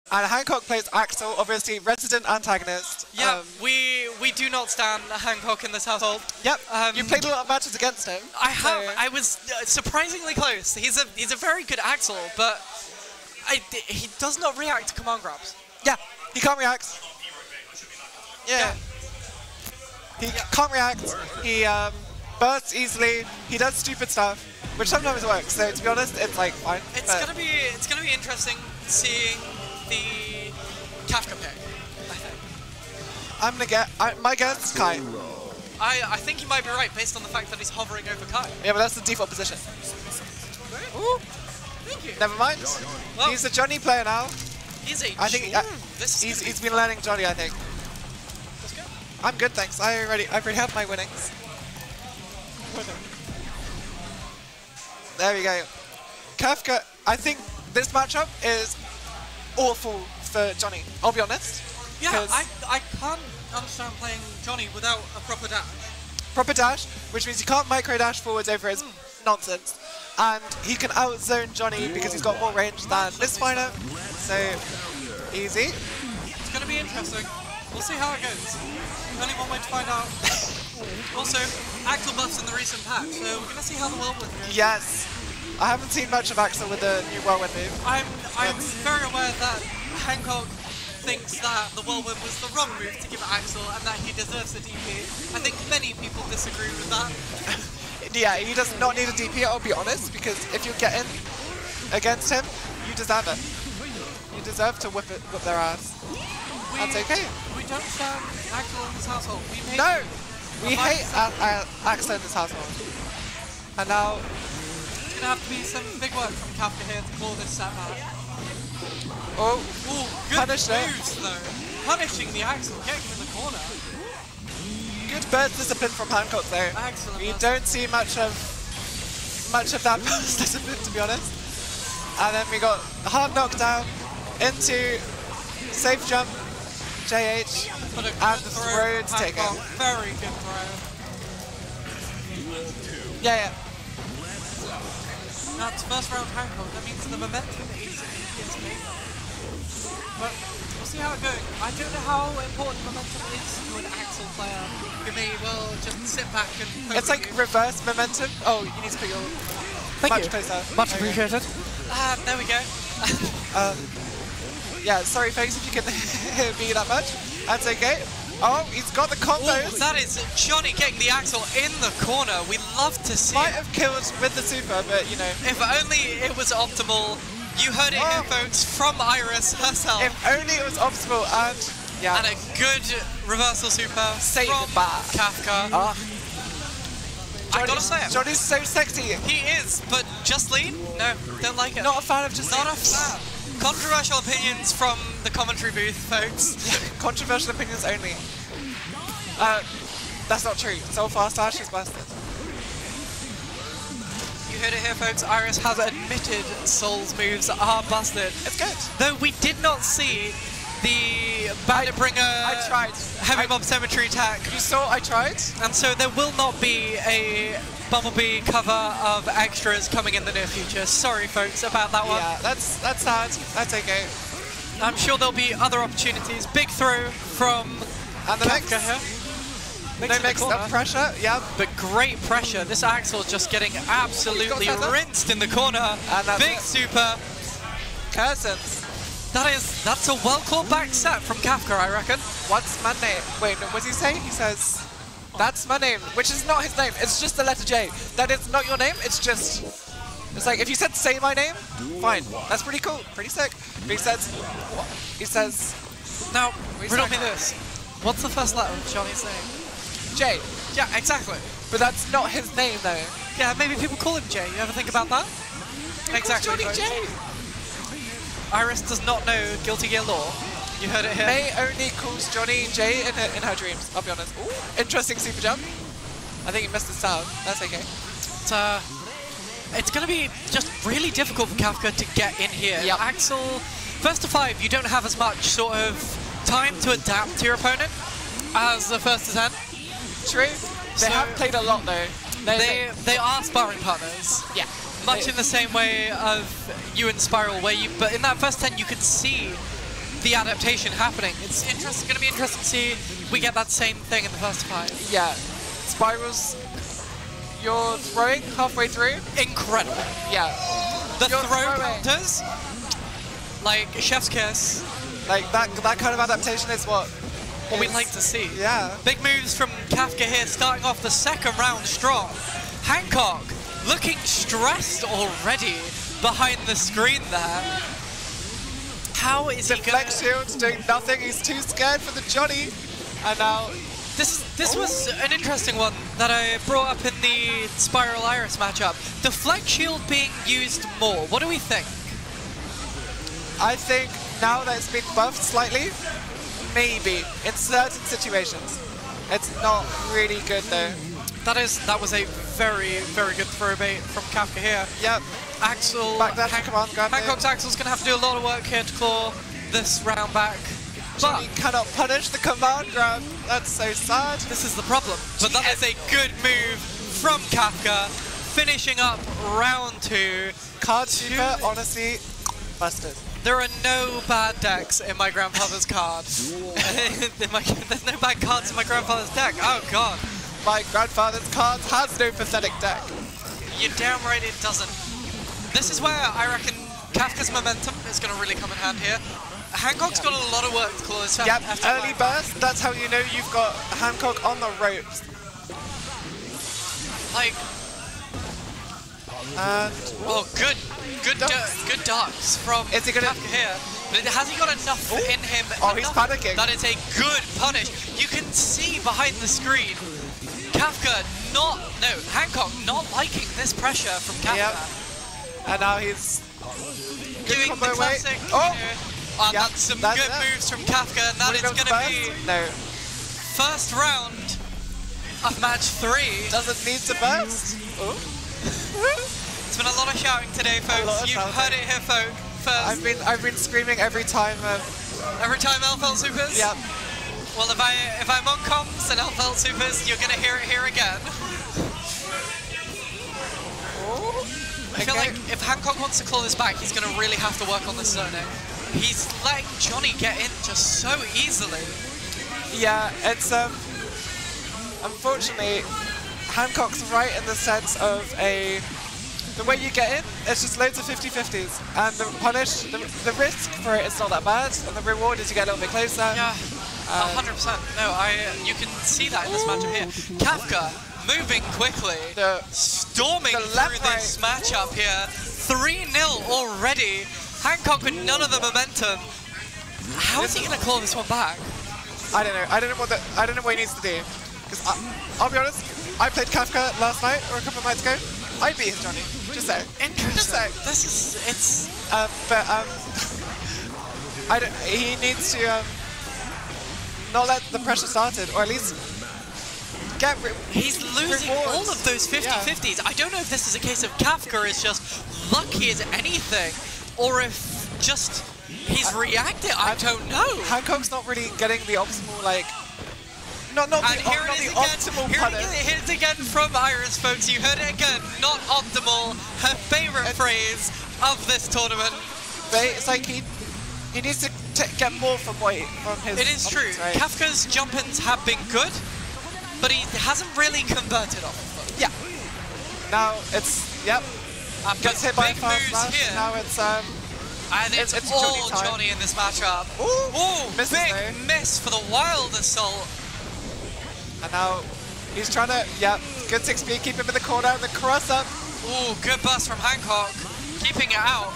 And Hancock plays Axel, obviously resident antagonist. Yeah, we do not stand Hancock in this household. Yep, you played a lot of matches against him. I have. So. I was surprisingly close. He's a very good Axel, but he does not react to command grabs. Yeah, he can't react. Yeah. He can't react. He bursts easily. He does stupid stuff, which sometimes works. So to be honest, it's like fine. It's gonna be interesting seeing the Kafka pick, I think. I'm gonna get, my guess, Kai. I think you might be right based on the fact that he's hovering over Kai. Yeah, but that's the default position. Ooh, thank you. Never mind. Well, he's a Johnny player now. Is he? I think he's been learning Johnny, I think. Let's go. I'm good, thanks. I've already had my winnings. There we go. Kafka, I think this matchup is awful for Johnny, I'll be honest. Yeah, I can't understand playing Johnny without a proper dash. Proper dash, which means you can't micro dash forwards over his nonsense. And he can outzone Johnny because he's got more range than this fighter. So, easy. It's going to be interesting. We'll see how it goes. Only one way to find out. Also, Axel buffs in the recent patch, so we're going to see how the whirlwind goes. Yes. I haven't seen much of Axel with the new whirlwind move. I'm very aware that Hancock thinks that the whirlwind was the wrong move to give Axel and that he deserves a DP. I think many people disagree with that. Yeah, he does not need a DP, I'll be honest, because if you get in against him, you deserve it. You deserve to whip their ass. That's okay. We don't stand Axel in this household. We hate Axel in this household. And now it's gonna have to be some big work from Kafka here to call this set back. Oh, good moves though. Punishing the Axel, getting him in the corner. Good burst discipline from Hancock though. Excellent. We don't see much of that burst discipline, to be honest. And then we got a hard knockdown into safe jump, JH, and the throw to take him. Very good throw. Yeah. That's first round Hancock. That means the momentum is made. But we'll see how it goes. I don't know how important momentum is to an Axel player. You may well just sit back and hope. It's like reverse momentum. Oh, you need to put your much closer. Much appreciated. There we go. Yeah, sorry folks if you can hear me that much. That's okay. Oh, he's got the combos. Ooh, that is Johnny getting the Axel in the corner. We love to see Might have killed with the super, but you know. If only it was optimal. You heard it here, folks, from Iris herself. If only it was optimal, and yeah. And a good reversal super from Kafka. I gotta say it. Johnny's so sexy. He is, but Just Lead? No, don't like it. Not a fan of Just Lead. Not a fan. Controversial opinions from the commentary booth, folks. Controversial opinions only. That's not true. Soul Fast Dash is busted. You heard it here, folks. Iris has admitted Soul's moves are busted. It's good. Though we did not see the Bandit Bringer Heavy Mob Symmetry attack. You saw I tried. And so there will not be a Bumblebee cover of extras coming in the near future. Sorry, folks, about that one. Yeah, that's sad. That's okay. I'm sure there'll be other opportunities. Big throw from Kafka here. No mix up pressure, yeah. But great pressure. This Axel just getting absolutely rinsed in the corner. And big super. Cursons. That's a well called back set from Kafka, I reckon. What's my name? Wait, no, what does he say? He says, that's my name, which is not his name. It's just the letter J. That is not your name. It's just, it's like if you said say my name, fine. That's pretty cool, pretty sick. But he says, what? He says, now riddle me this. What's the first letter of Johnny's name? J. Yeah, exactly. But that's not his name though. Yeah, maybe people call him J. You ever think about that? Exactly. Johnny J. Iris does not know Guilty Gear lore. You heard it here. May only calls Johnny J in her dreams, I'll be honest. Ooh, interesting super jump. I think he missed the sound. That's okay. It's going to be just really difficult for Kafka to get in here. Yep. Axel, first to 5, you don't have as much sort of time to adapt to your opponent as the first to 10. True. They have played a lot though. They are sparring partners. Yeah. Much in the same way of you and Spiral, where but in that first 10 you could see the adaptation happening. It's going to be interesting to see if we get that same thing in the first 5. Yeah. Spirals, you're throwing halfway through. Incredible. Yeah. The You're throw throwing. counters, like Chef's Kiss. Like that kind of adaptation is what we like to see. Yeah. Big moves from Kafka here, starting off the second round strong. Hancock looking stressed already behind the screen there. How is he going Deflect shield doing nothing. He's too scared for the Johnny. And now This was an interesting one that I brought up in the Spiral Iris matchup. Deflect shield being used more. What do we think? I think now that it's been buffed slightly, maybe in certain situations. It's not really good though. That was a very, very good throw bait from Kafka here. Yep. Axel, Back there, come on, grab Hancock's Axel's going to have to do a lot of work here to claw this round back. But Johnny cannot punish the command grab. That's so sad. this is the problem. But that is a good move from Kafka, finishing up round 2. Card super, honestly, busted. There are no bad decks in my grandfather's card. There's no bad cards in my grandfather's deck. Oh god. My grandfather's card has no pathetic deck. You're damn right it doesn't. This is where I reckon Kafka's momentum is going to really come in hand here. Hancock's got a lot of work to claw this Yep, early burst, that's how you know you've got Hancock on the ropes. Like, And oh, good ducks from Is he gonna- Kafka here. But has he got enough in him? Oh, he's enough? panicking. That is a good punish. You can see behind the screen, Kafka Hancock not liking this pressure from Kafka. Yep. And now he's Doing the combo away. classic, Oh! and Yep, that's some that's good it. moves from Kafka, and that is Wanna going go to be burst? No. first round of match 3. Doesn't need to burst. Oh. It's been a lot of shouting today, lot folks. of You've shouting. heard it here, folks. First, I've been screaming every time. every time LFL Supers? Yep. Well, if I'm on comms and LFL Supers, you're going to hear it here again. Oh. I feel Okay. like if Hancock wants to claw this back, he's going to really have to work on this zoning. He's letting Johnny get in just so easily. Yeah, it's unfortunately Hancock's right in the sense of the way you get in, it's just loads of 50-50s, and the punish, the risk for it is not that bad, and the reward is you get a little bit closer. Yeah, 100%. No, you can see that in this matchup here. Kafka moving quickly, storming through this matchup here. 3-0 already. Hancock with none of the momentum. How is he going to claw this one back? I don't know. I don't know what he needs to do. Because I'll be honest, I played Kafka last night or a couple of nights ago. I beat his Johnny. Just saying. Interesting. Just saying. He needs to not let the pressure started, or at least get. He's losing rewards. all of those 50-50s. I don't know if this is a case of Kafka is just lucky as anything, or if just he's reacted. I don't know. Hancock's not really getting the optimal, like. Not the optimal punish. Here it is again from Iris, folks. You heard it again. Not optimal. Her favorite phrase of this tournament. But it's like he needs to get more from his. It is true. Right? Kafka's jump-ins have been good, but he hasn't really converted off of them. Yeah. Now it's gets hit by a fast smash. Here. Now it's and it's all Johnny in this matchup. Ooh, big miss for the wild assault. And now he's trying to, good 6B, keep him in the corner, the cross up. Ooh, good burst from Hancock, keeping it out.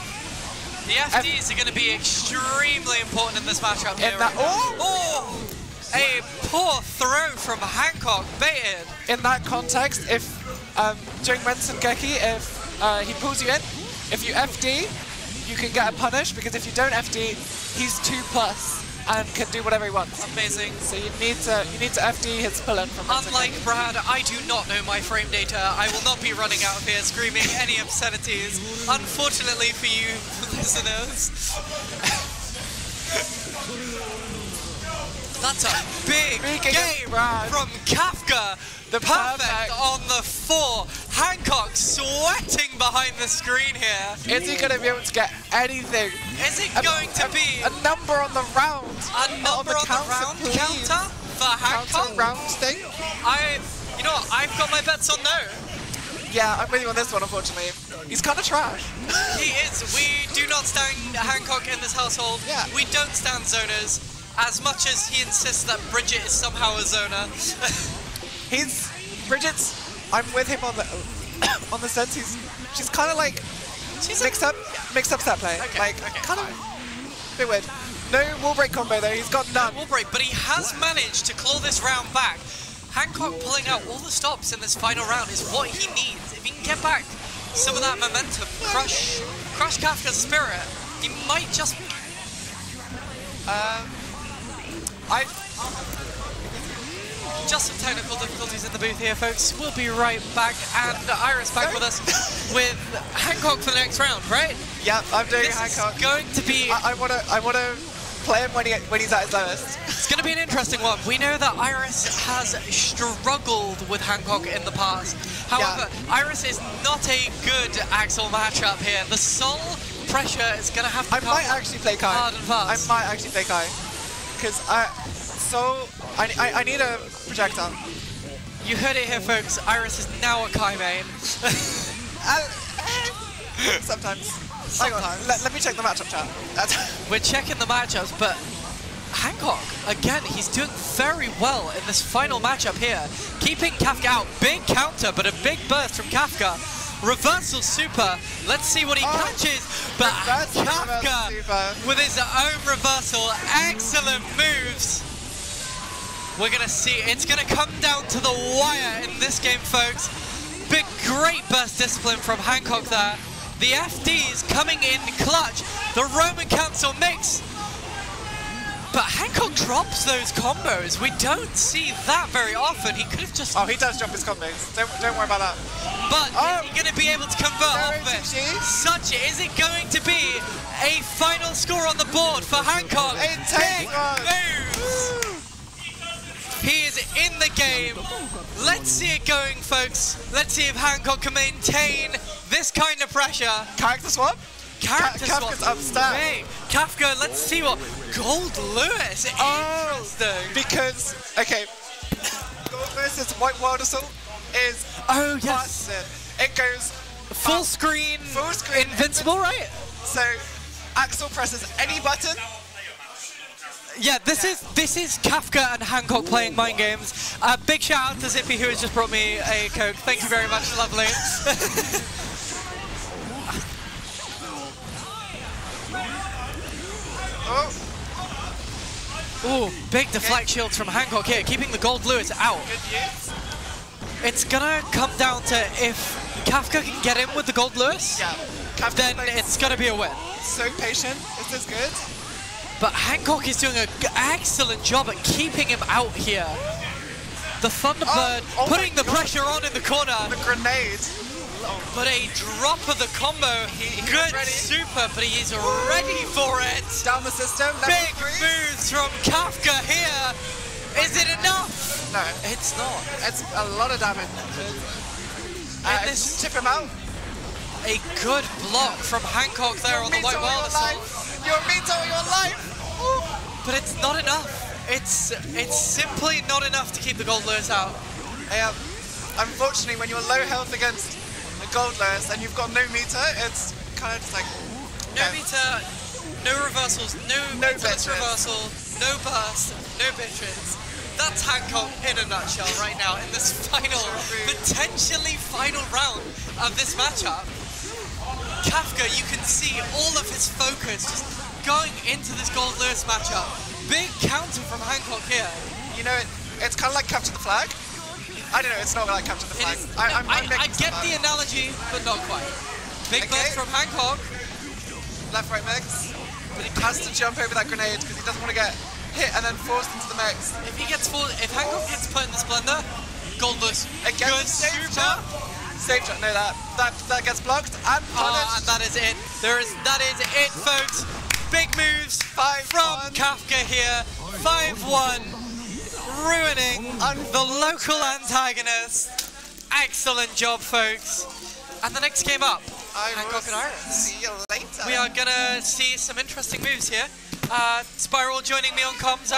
The FDs are going to be extremely important in this matchup here. A poor throw from Hancock, baited. In that context, if during Mince and Geki, if he pulls you in, if you FD, you can get a punish, because if you don't FD, he's 2+ and can do whatever he wants. Amazing. So you need to FD his pull-in from Mince. Unlike Brad, I do not know my frame data. I will not be running out of here screaming any obscenities. Unfortunately for you listeners. That's a big game from Kafka. The perfect on the 4. Hancock sweating behind the screen here. Is he going to be able to get anything? Is it going to be a number on the round? A number on the round counter for Hancock? Counter round thing? You know what, I've got my bets on no. Yeah, I'm with you on this one, unfortunately. He's kind of trash. He is. We do not stand Hancock in this household. Yeah. We don't stand zoners, as much as he insists that Bridget is somehow a zoner. Bridget's, I'm with him on the on the sense she's kind of like mixed up set play. Okay, kind of a bit weird. No wall break combo though, he's got none. Wall break, but he has managed to claw this round back. Hancock pulling out all the stops in this final round is what he needs. If he can get back some of that momentum, crush Kafka's spirit, he might just... Just some technical difficulties in the booth here, folks. We'll be right back, and Iris back with us with Hancock for the next round, right? Yeah, I'm doing this Hancock. Is going to be... I wanna play him when he's at his lowest. It's going to be an interesting one. We know that Iris has struggled with Hancock in the past. However, Iris is not a good Axel matchup here. The soul pressure is going to have to come I might actually play Kai. hard and fast. I might actually play Kai. Because I need a projectile. You heard it here, folks. Iris is now a Kai main. Sometimes. Hang on, let me check the matchup chat. We're checking the matchups, but Hancock, again, he's doing very well in this final matchup here. Keeping Kafka out. Big counter, but a big burst from Kafka. Reversal super. Let's see what he catches. But Kafka with his own reversal. Excellent moves. We're going to see. It's going to come down to the wire in this game, folks. Great burst discipline from Hancock there. The FDs coming in clutch. The Roman Council mix. But Hancock drops those combos. We don't see that very often. He could have just... Oh, he does drop his combos. Don't worry about that. But is he going to be able to convert off it? Such is it going to be a final score on the board for Hancock? Big moves. He is in the game. Let's see it going, folks. Let's see if Hancock can maintain this kind of pressure. Character swap? Kafka's upstairs. Hey, Kafka, let's see what Gold Lewis. Interesting. Because, okay, Gold Lewis's White Wild Assault is busted. It goes full screen, invincible, right? So Axel presses any button. Yeah, this is Kafka and Hancock playing mind games. Big shout out to Zippy who has just brought me a Coke. Thank you very much, lovely. Ooh, big deflect shields from Hancock here, keeping the Gold Lewis out. It's gonna come down to if Kafka can get in with the Gold Lewis, then it's gonna be a win. So patient, is this good? But Hancock is doing an excellent job at keeping him out here. The Thunderbird putting the pressure on in the corner. The grenade. But a drop of the combo. Good super, but he is ready for it. Down the system. Big moves from Kafka here. Is it enough? No. It's not. It's a lot of damage. This chip him out. A good block from Hancock there on the White Wild Assault. You're veto your life. But it's not enough. It's simply not enough to keep the Gold Lewis out. Yeah. Unfortunately, when you're low health against a Gold Lewis and you've got no meter, it's kind of just like... No meter, no reversals, no reversal, no burst, no bitches. That's Hancock in a nutshell right now in this potentially final round of this matchup. Kafka, you can see all of his focus just going into this Gold Lewis matchup. Big counter from Hancock here. You know, it's kind of like capture the flag. I don't know, it's not like capture the flag. I get the analogy, but not quite. Big burst from Hancock. Left, right mix. But he has to jump over that grenade because he doesn't want to get hit and then forced into the mix. If Hancock gets put in the Splendor, Gold Lewis. Good super. Safe jump, no that gets blocked and punished. And that is it. That is it, folks. Big moves from Kafka here. 5-1, ruining the local antagonist. Excellent job, folks. And the next game up, Hancock and Iris. See you later. We are gonna see some interesting moves here. Spiral joining me on comms.